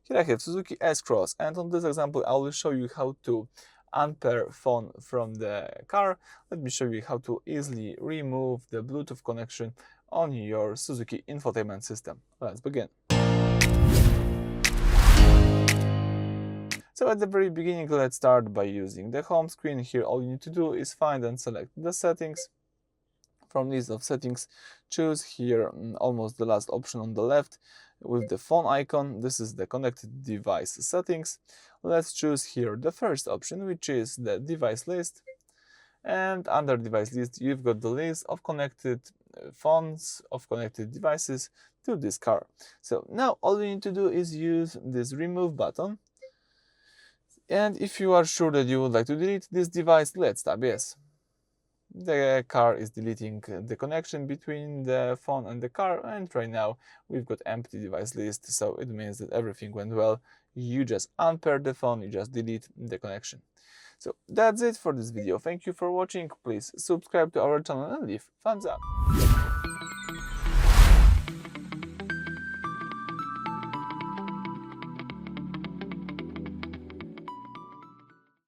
Here I have Suzuki S-Cross, and on this example I will show you how to unpair phone from the car. Let me show you how to easily remove the Bluetooth connection on your Suzuki infotainment system. Let's begin. So at the very beginning, let's start by using the home screen. Here all you need to do is find and select the settings. From list of settings, choose here almost the last option on the left with the phone icon. This is the connected device settings. Let's choose here the first option, which is the device list. And under device list, you've got the list of connected phones, of connected devices to this car. So now all you need to do is use this remove button. And if you are sure that you would like to delete this device, let's tap yes. The car is deleting the connection between the phone and the car, and right now we've got empty device list, so it means that everything went well. You just unpair the phone, you just delete the connection. So that's it for this video. Thank you for watching. Please subscribe to our channel and leave thumbs up.